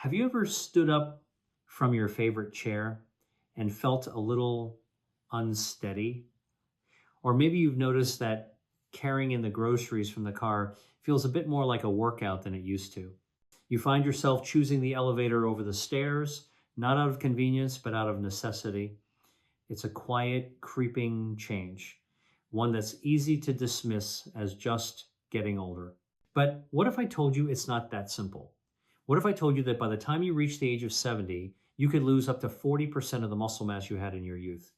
Have you ever stood up from your favorite chair and felt a little unsteady? Or maybe you've noticed that carrying in the groceries from the car feels a bit more like a workout than it used to. You find yourself choosing the elevator over the stairs, not out of convenience, but out of necessity. It's a quiet, creeping change, one that's easy to dismiss as just getting older. But what if I told you it's not that simple? What if I told you that by the time you reach the age of 70, you could lose up to 40% of the muscle mass you had in your youth?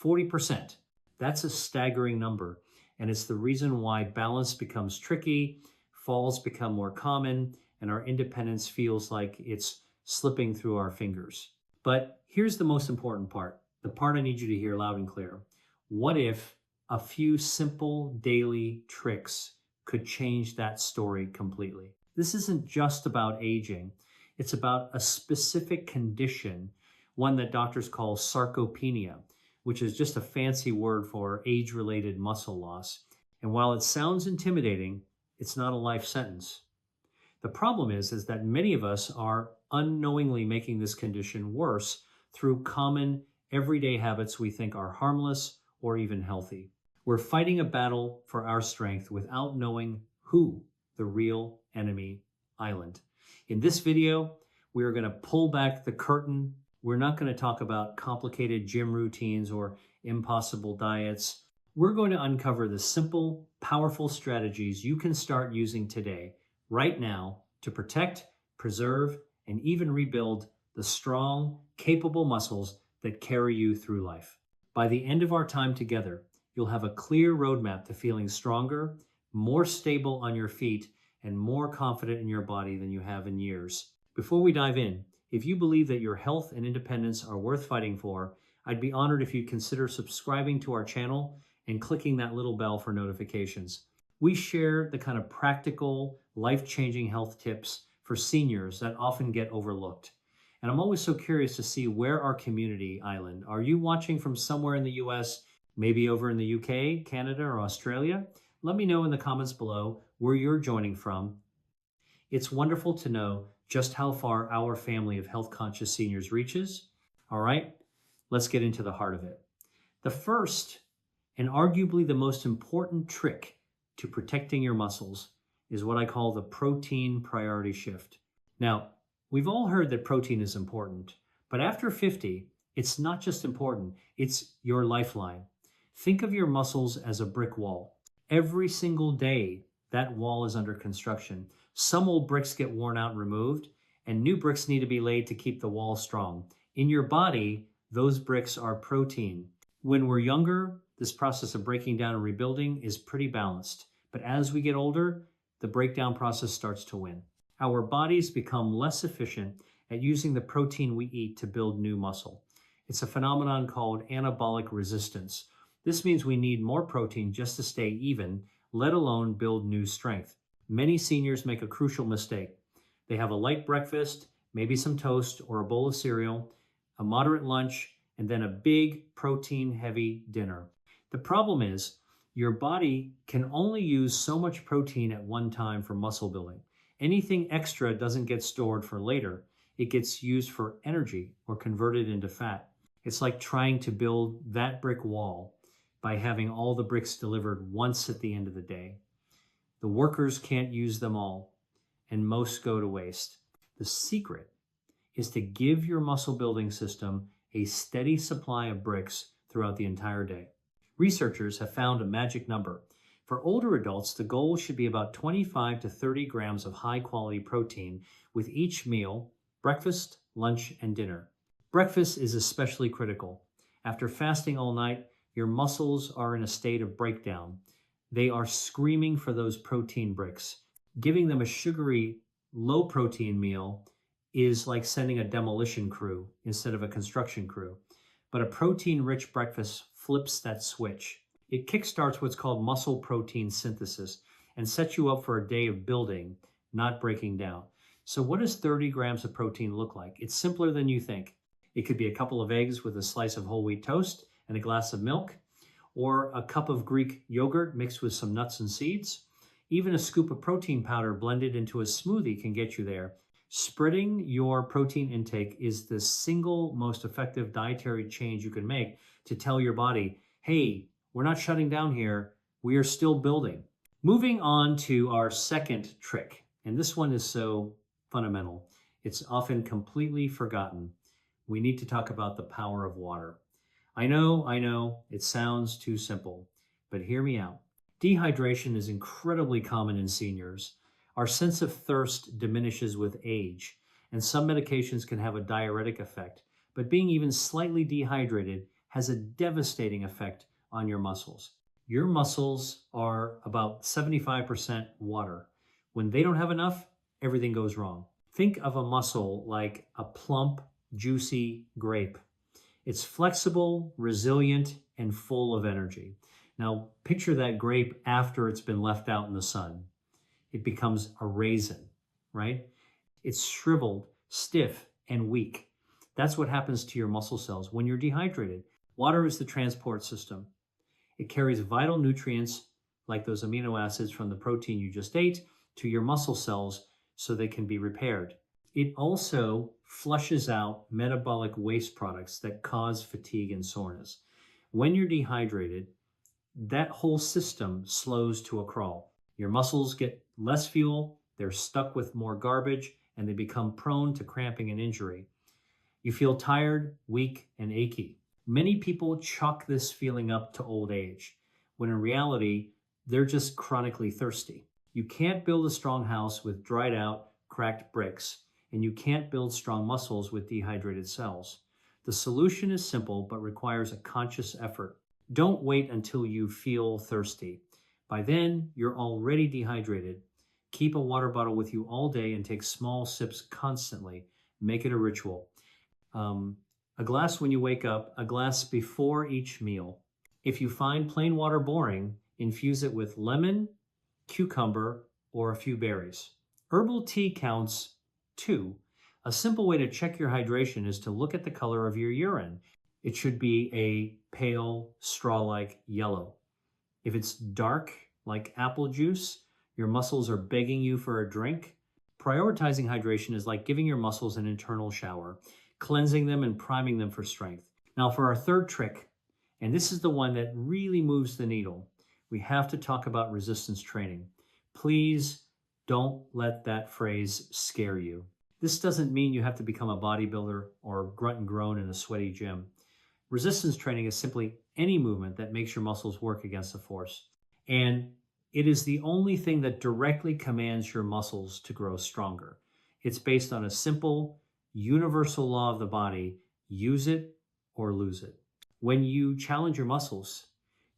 40%. That's a staggering number. And it's the reason why balance becomes tricky, falls become more common, and our independence feels like it's slipping through our fingers. But here's the most important part, the part I need you to hear loud and clear. What if a few simple daily tricks could change that story completely? This isn't just about aging. It's about a specific condition, one that doctors call sarcopenia, which is just a fancy word for age-related muscle loss. And while it sounds intimidating, it's not a life sentence. The problem is that many of us are unknowingly making this condition worse through common everyday habits we think are harmless or even healthy. We're fighting a battle for our strength without knowing who the real enemy island. In this video, we are going to pull back the curtain. We're not going to talk about complicated gym routines or impossible diets. We're going to uncover the simple, powerful strategies you can start using today, right now, to protect, preserve, and even rebuild the strong, capable muscles that carry you through life. By the end of our time together, you'll have a clear roadmap to feeling stronger, more stable on your feet, and more confident in your body than you have in years. Before we dive in, if you believe that your health and independence are worth fighting for, I'd be honored if you'd consider subscribing to our channel and clicking that little bell for notifications. We share the kind of practical, life-changing health tips for seniors that often get overlooked. And I'm always so curious to see where our community island. Are you watching from somewhere in the US, maybe over in the UK, Canada, or Australia? Let me know in the comments below where you're joining from. It's wonderful to know just how far our family of health-conscious seniors reaches. All right, let's get into the heart of it. The first, and arguably the most important trick to protecting your muscles is what I call the protein priority shift. Now, we've all heard that protein is important, but after 50, it's not just important, it's your lifeline. Think of your muscles as a brick wall. Every single day, that wall is under construction. Some old bricks get worn out and removed, and new bricks need to be laid to keep the wall strong. In your body, those bricks are protein. When we're younger, this process of breaking down and rebuilding is pretty balanced. But as we get older, the breakdown process starts to win. Our bodies become less efficient at using the protein we eat to build new muscle. It's a phenomenon called anabolic resistance. This means we need more protein just to stay even, let alone build new strength. Many seniors make a crucial mistake. They have a light breakfast, maybe some toast or a bowl of cereal, a moderate lunch, and then a big protein-heavy dinner. The problem is, your body can only use so much protein at one time for muscle building. Anything extra doesn't get stored for later. It gets used for energy or converted into fat. It's like trying to build that brick wall by having all the bricks delivered once at the end of the day. The workers can't use them all, and most go to waste. The secret is to give your muscle building system a steady supply of bricks throughout the entire day. Researchers have found a magic number. For older adults, the goal should be about 25 to 30 grams of high-quality protein with each meal, breakfast, lunch, and dinner. Breakfast is especially critical. After fasting all night, your muscles are in a state of breakdown. They are screaming for those protein bricks. Giving them a sugary, low-protein meal is like sending a demolition crew instead of a construction crew. But a protein-rich breakfast flips that switch. It kickstarts what's called muscle protein synthesis and sets you up for a day of building, not breaking down. So what does 30 grams of protein look like? It's simpler than you think. It could be a couple of eggs with a slice of whole wheat toast and a glass of milk, or a cup of Greek yogurt mixed with some nuts and seeds. Even a scoop of protein powder blended into a smoothie can get you there. Spreading your protein intake is the single most effective dietary change you can make to tell your body, hey, we're not shutting down here, we are still building. Moving on to our second trick, and this one is so fundamental, it's often completely forgotten. We need to talk about the power of water. I know, it sounds too simple, but hear me out. Dehydration is incredibly common in seniors. Our sense of thirst diminishes with age, and some medications can have a diuretic effect, but being even slightly dehydrated has a devastating effect on your muscles. Your muscles are about 75% water. When they don't have enough, everything goes wrong. Think of a muscle like a plump, juicy grape. It's flexible, resilient, and full of energy. Now, picture that grape after it's been left out in the sun. It becomes a raisin, right? It's shriveled, stiff, and weak. That's what happens to your muscle cells when you're dehydrated. Water is the transport system. It carries vital nutrients like those amino acids from the protein you just ate to your muscle cells so they can be repaired. It also flushes out metabolic waste products that cause fatigue and soreness. When you're dehydrated, that whole system slows to a crawl. Your muscles get less fuel, they're stuck with more garbage, and they become prone to cramping and injury. You feel tired, weak, and achy. Many people chalk this feeling up to old age, when in reality, they're just chronically thirsty. You can't build a strong house with dried out, cracked bricks, and you can't build strong muscles with dehydrated cells. The solution is simple but requires a conscious effort. Don't wait until you feel thirsty. By then, you're already dehydrated. Keep a water bottle with you all day and take small sips constantly. Make it a ritual. A glass when you wake up, a glass before each meal. If you find plain water boring, infuse it with lemon, cucumber, or a few berries. Herbal tea counts too. A simple way to check your hydration is to look at the color of your urine. It should be a pale, straw-like yellow. If it's dark, like apple juice, your muscles are begging you for a drink. Prioritizing hydration is like giving your muscles an internal shower, cleansing them and priming them for strength. Now for our third trick, and this is the one that really moves the needle, we have to talk about resistance training. Please don't let that phrase scare you. This doesn't mean you have to become a bodybuilder or grunt and groan in a sweaty gym. Resistance training is simply any movement that makes your muscles work against a force. And it is the only thing that directly commands your muscles to grow stronger. It's based on a simple, universal law of the body: use it or lose it. When you challenge your muscles,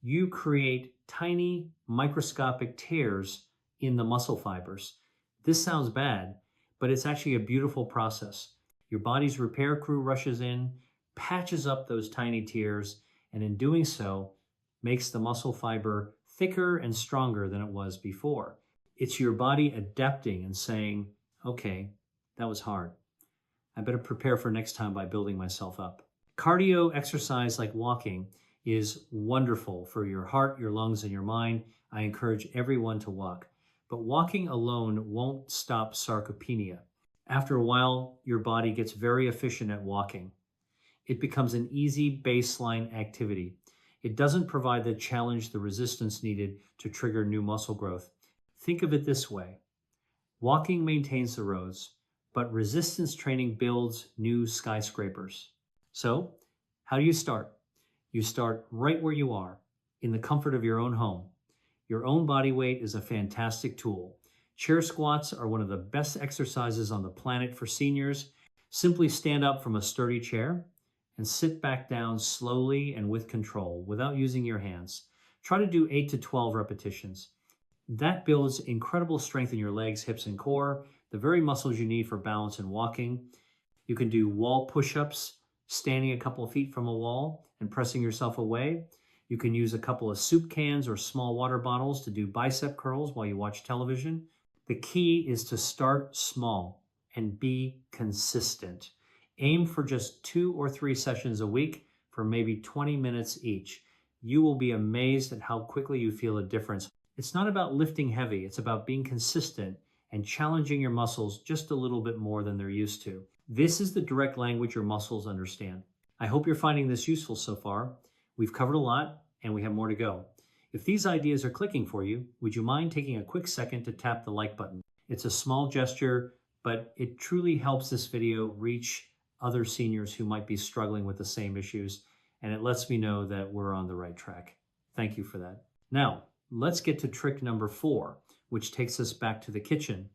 you create tiny microscopic tears in the muscle fibers. This sounds bad, but it's actually a beautiful process. Your body's repair crew rushes in, patches up those tiny tears, and in doing so, makes the muscle fiber thicker and stronger than it was before. It's your body adapting and saying, okay, that was hard. I better prepare for next time by building myself up. Cardio exercise like walking is wonderful for your heart, your lungs, and your mind. I encourage everyone to walk. But walking alone won't stop sarcopenia. After a while, your body gets very efficient at walking. It becomes an easy baseline activity. It doesn't provide the challenge, the resistance needed to trigger new muscle growth. Think of it this way. Walking maintains the roads, but resistance training builds new skyscrapers. So, how do you start? You start right where you are, in the comfort of your own home. Your own body weight is a fantastic tool. Chair squats are one of the best exercises on the planet for seniors. Simply stand up from a sturdy chair and sit back down slowly and with control without using your hands. Try to do 8 to 12 repetitions. That builds incredible strength in your legs, hips, and core, the very muscles you need for balance and walking. You can do wall push-ups, standing a couple of feet from a wall and pressing yourself away. You can use a couple of soup cans or small water bottles to do bicep curls while you watch television. The key is to start small and be consistent. Aim for just 2 or 3 sessions a week for maybe 20 minutes each. You will be amazed at how quickly you feel a difference. It's not about lifting heavy, it's about being consistent and challenging your muscles just a little bit more than they're used to. This is the direct language your muscles understand. I hope you're finding this useful so far. We've covered a lot and we have more to go. If these ideas are clicking for you, would you mind taking a quick second to tap the like button? It's a small gesture, but it truly helps this video reach other seniors who might be struggling with the same issues, and it lets me know that we're on the right track. Thank you for that. Now, let's get to trick number 4, which takes us back to the kitchen.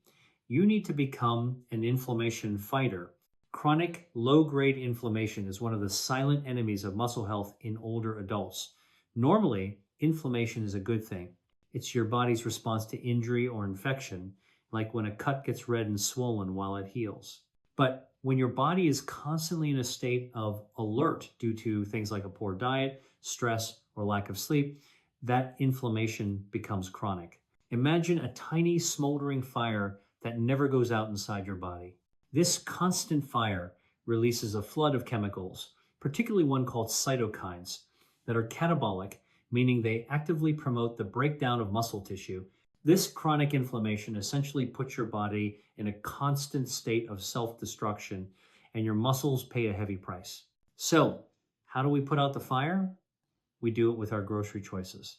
You need to become an inflammation fighter. Chronic low-grade inflammation is one of the silent enemies of muscle health in older adults. Normally, inflammation is a good thing. It's your body's response to injury or infection, like when a cut gets red and swollen while it heals. But when your body is constantly in a state of alert due to things like a poor diet, stress, or lack of sleep, that inflammation becomes chronic. Imagine a tiny smoldering fire that never goes out inside your body. This constant fire releases a flood of chemicals, particularly one called cytokines, that are catabolic, meaning they actively promote the breakdown of muscle tissue. This chronic inflammation essentially puts your body in a constant state of self-destruction, and your muscles pay a heavy price. So, how do we put out the fire? We do it with our grocery choices.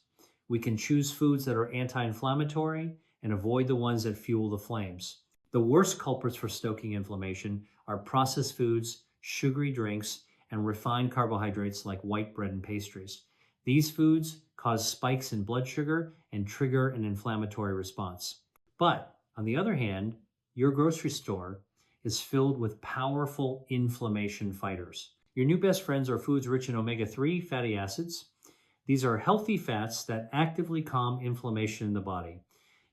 We can choose foods that are anti-inflammatory and avoid the ones that fuel the flames. The worst culprits for stoking inflammation are processed foods, sugary drinks, and refined carbohydrates like white bread and pastries. These foods cause spikes in blood sugar and trigger an inflammatory response. But on the other hand, your grocery store is filled with powerful inflammation fighters. Your new best friends are foods rich in omega-3 fatty acids. These are healthy fats that actively calm inflammation in the body.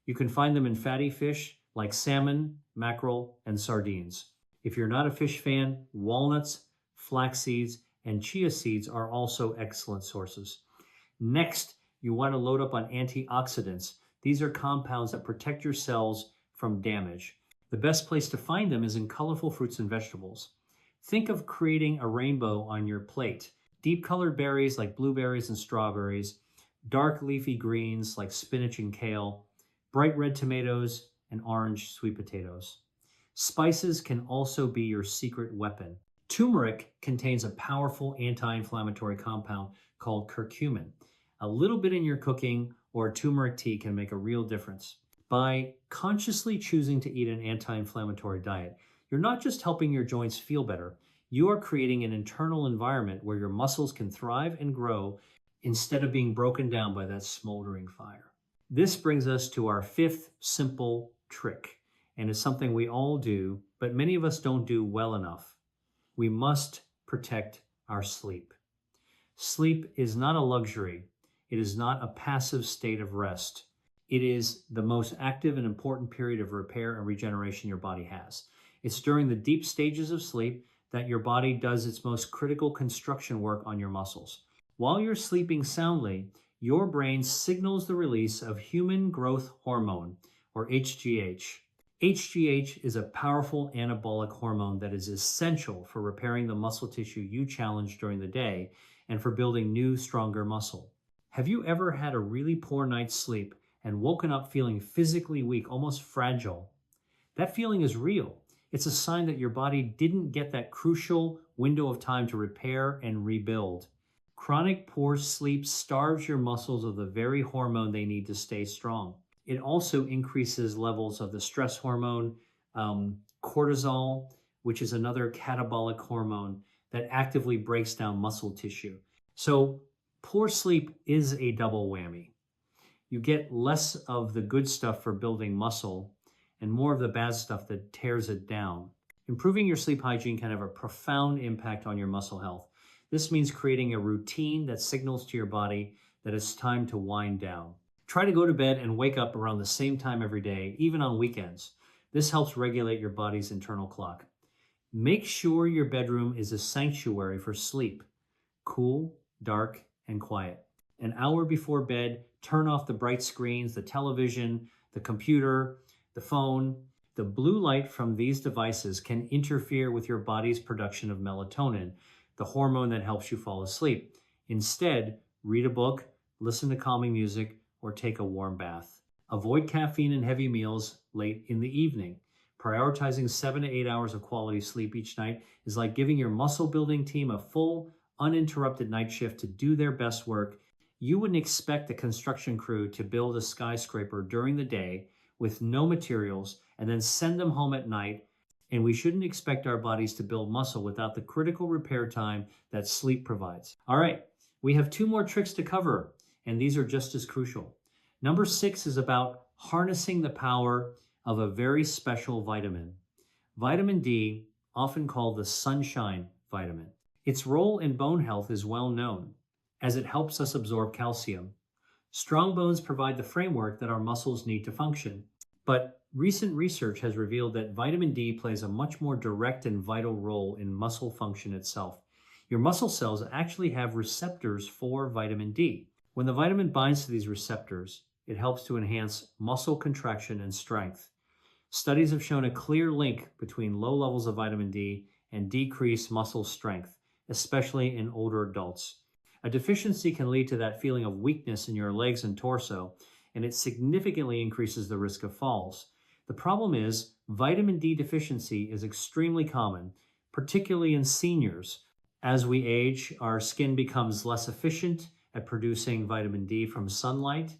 You can find them in fatty fish like salmon, mackerel, and sardines. If you're not a fish fan, walnuts, flax seeds, and chia seeds are also excellent sources. Next, you want to load up on antioxidants. These are compounds that protect your cells from damage. The best place to find them is in colorful fruits and vegetables. Think of creating a rainbow on your plate. Deep colored berries like blueberries and strawberries, dark leafy greens like spinach and kale, bright red tomatoes, and orange sweet potatoes. Spices can also be your secret weapon. Turmeric contains a powerful anti-inflammatory compound called curcumin. A little bit in your cooking or turmeric tea can make a real difference. By consciously choosing to eat an anti-inflammatory diet, you're not just helping your joints feel better, you are creating an internal environment where your muscles can thrive and grow instead of being broken down by that smoldering fire. This brings us to our 5th simple trick, and it's something we all do, but many of us don't do well enough. We must protect our sleep. Sleep is not a luxury. It is not a passive state of rest. It is the most active and important period of repair and regeneration your body has. It's during the deep stages of sleep that your body does its most critical construction work on your muscles. While you're sleeping soundly, your brain signals the release of human growth hormone, or HGH. HGH is a powerful anabolic hormone that is essential for repairing the muscle tissue you challenge during the day and for building new, stronger muscle. Have you ever had a really poor night's sleep and woken up feeling physically weak, almost fragile? That feeling is real. It's a sign that your body didn't get that crucial window of time to repair and rebuild. Chronic poor sleep starves your muscles of the very hormone they need to stay strong. It also increases levels of the stress hormone, cortisol, which is another catabolic hormone that actively breaks down muscle tissue. So poor sleep is a double whammy. You get less of the good stuff for building muscle and more of the bad stuff that tears it down. Improving your sleep hygiene can have a profound impact on your muscle health. This means creating a routine that signals to your body that it's time to wind down. Try to go to bed and wake up around the same time every day, even on weekends. This helps regulate your body's internal clock. Make sure your bedroom is a sanctuary for sleep. Cool, dark, and quiet. An hour before bed, turn off the bright screens, the television, the computer, the phone. The blue light from these devices can interfere with your body's production of melatonin, the hormone that helps you fall asleep. Instead, read a book, listen to calming music, or take a warm bath. Avoid caffeine and heavy meals late in the evening. Prioritizing 7 to 8 hours of quality sleep each night is like giving your muscle building team a full, uninterrupted night shift to do their best work. You wouldn't expect a construction crew to build a skyscraper during the day with no materials and then send them home at night. And we shouldn't expect our bodies to build muscle without the critical repair time that sleep provides. All right, we have 2 more tricks to cover, and these are just as crucial. Number 6 is about harnessing the power of a very special vitamin. Vitamin D, often called the sunshine vitamin. Its role in bone health is well known, as it helps us absorb calcium. Strong bones provide the framework that our muscles need to function. But recent research has revealed that vitamin D plays a much more direct and vital role in muscle function itself. Your muscle cells actually have receptors for vitamin D. When the vitamin binds to these receptors, it helps to enhance muscle contraction and strength. Studies have shown a clear link between low levels of vitamin D and decreased muscle strength, especially in older adults. A deficiency can lead to that feeling of weakness in your legs and torso, and it significantly increases the risk of falls. The problem is, vitamin D deficiency is extremely common, particularly in seniors. As we age, our skin becomes less efficient at producing vitamin D from sunlight,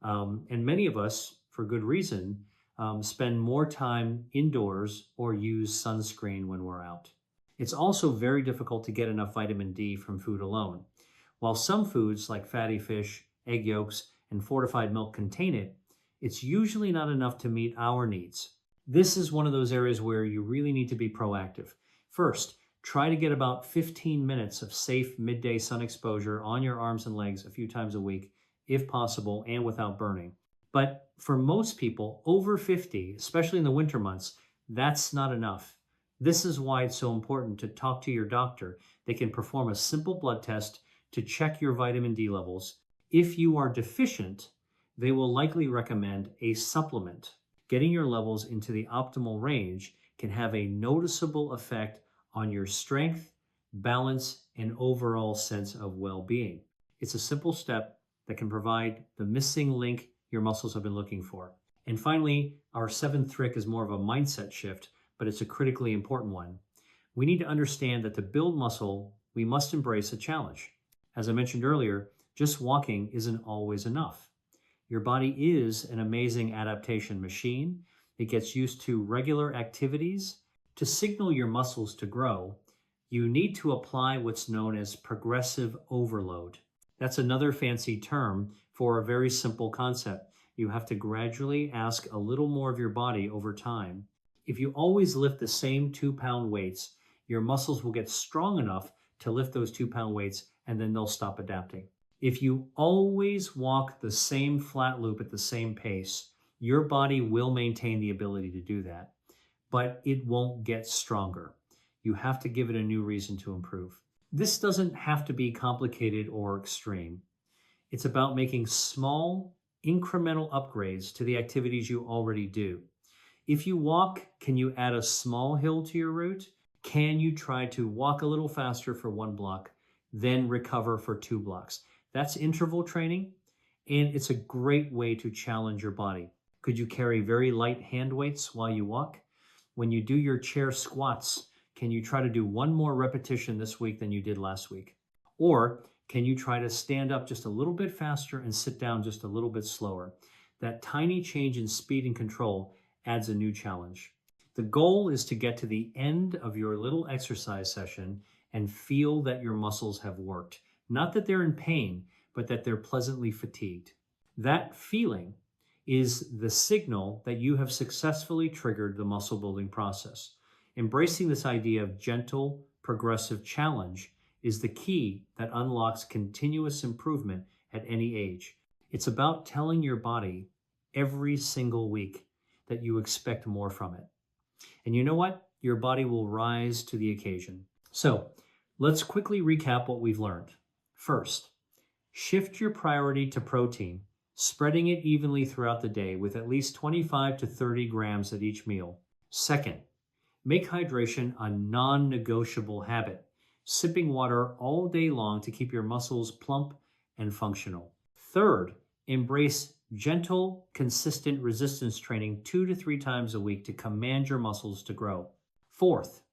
and many of us, for good reason, spend more time indoors or use sunscreen when we're out. It's also very difficult to get enough vitamin D from food alone. While some foods like fatty fish, egg yolks, and fortified milk contain it, it's usually not enough to meet our needs. This is one of those areas where you really need to be proactive. First, try to get about 15 minutes of safe midday sun exposure on your arms and legs a few times a week, if possible, and without burning. But for most people over 50, especially in the winter months, that's not enough. This is why it's so important to talk to your doctor. They can perform a simple blood test to check your vitamin D levels. If you are deficient, they will likely recommend a supplement. Getting your levels into the optimal range can have a noticeable effect on your strength, balance, and overall sense of well-being. It's a simple step that can provide the missing link your muscles have been looking for. And finally, our 7th trick is more of a mindset shift, but it's a critically important one. We need to understand that to build muscle, we must embrace a challenge. As I mentioned earlier, just walking isn't always enough. Your body is an amazing adaptation machine. It gets used to regular activities. To signal your muscles to grow, you need to apply what's known as progressive overload. That's another fancy term for a very simple concept. You have to gradually ask a little more of your body over time. If you always lift the same 2-pound weights, your muscles will get strong enough to lift those 2-pound weights, and then they'll stop adapting. If you always walk the same flat loop at the same pace, your body will maintain the ability to do that, but it won't get stronger. You have to give it a new reason to improve. This doesn't have to be complicated or extreme. It's about making small, incremental upgrades to the activities you already do. If you walk, can you add a small hill to your route? Can you try to walk a little faster for 1 block, then recover for 2 blocks? That's interval training, and it's a great way to challenge your body. Could you carry very light hand weights while you walk? When you do your chair squats, can you try to do 1 more repetition this week than you did last week? Or can you try to stand up just a little bit faster and sit down just a little bit slower? That tiny change in speed and control adds a new challenge. The goal is to get to the end of your little exercise session and feel that your muscles have worked. Not that they're in pain, but that they're pleasantly fatigued. That feeling is the signal that you have successfully triggered the muscle building process. Embracing this idea of gentle, progressive challenge is the key that unlocks continuous improvement at any age. It's about telling your body every single week that you expect more from it. And you know what? Your body will rise to the occasion. So let's quickly recap what we've learned. First, shift your priority to protein, spreading it evenly throughout the day with at least 25 to 30 grams at each meal. Second, make hydration a non-negotiable habit, sipping water all day long to keep your muscles plump and functional. Third, embrace gentle, consistent resistance training 2 to 3 times a week to command your muscles to grow. Fourth,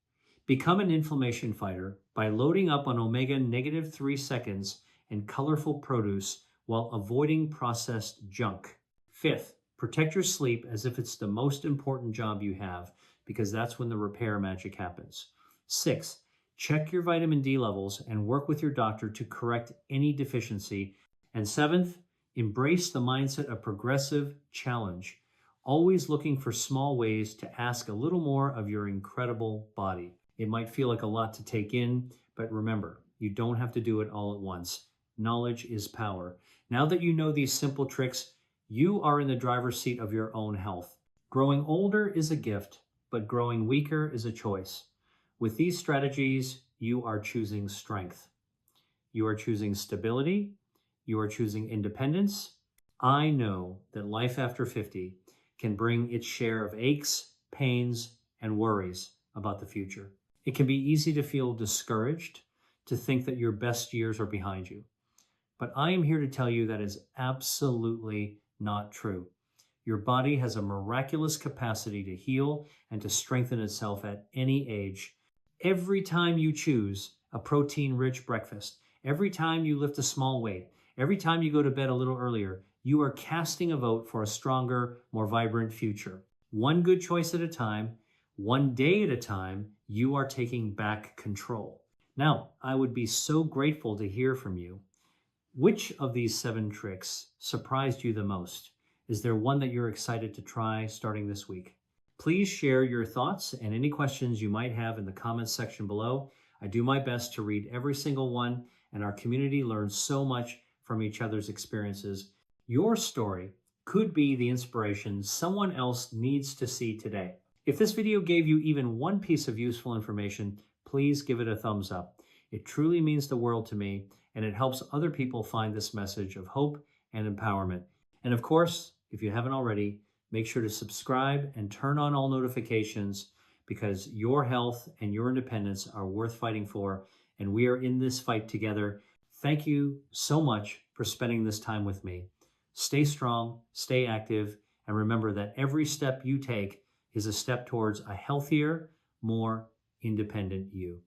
become an inflammation fighter by loading up on omega -3 seconds and colorful produce while avoiding processed junk. Fifth, protect your sleep as if it's the most important job you have, because that's when the repair magic happens. Sixth, check your vitamin D levels and work with your doctor to correct any deficiency. And seventh, embrace the mindset of progressive challenge, always looking for small ways to ask a little more of your incredible body. It might feel like a lot to take in, but remember, you don't have to do it all at once. Knowledge is power. Now that you know these simple tricks, you are in the driver's seat of your own health. Growing older is a gift, but growing weaker is a choice. With these strategies, you are choosing strength. You are choosing stability. You are choosing independence. I know that life after 50 can bring its share of aches, pains, and worries about the future. It can be easy to feel discouraged, to think that your best years are behind you. But I am here to tell you that is absolutely not true. Your body has a miraculous capacity to heal and to strengthen itself at any age. Every time you choose a protein-rich breakfast, every time you lift a small weight, every time you go to bed a little earlier, you are casting a vote for a stronger, more vibrant future. One good choice at a time, one day at a time, you are taking back control. Now, I would be so grateful to hear from you. Which of these 7 tricks surprised you the most? Is there one that you're excited to try starting this week? Please share your thoughts and any questions you might have in the comments section below. I do my best to read every single one, and our community learns so much from each other's experiences. Your story could be the inspiration someone else needs to see today. If this video gave you even one piece of useful information, please give it a thumbs up. It truly means the world to me, and it helps other people find this message of hope and empowerment. And of course, if you haven't already, make sure to subscribe and turn on all notifications, because your health and your independence are worth fighting for, and we are in this fight together. Thank you so much for spending this time with me. Stay strong, stay active, and remember that every step you take is a step towards a healthier, more independent you.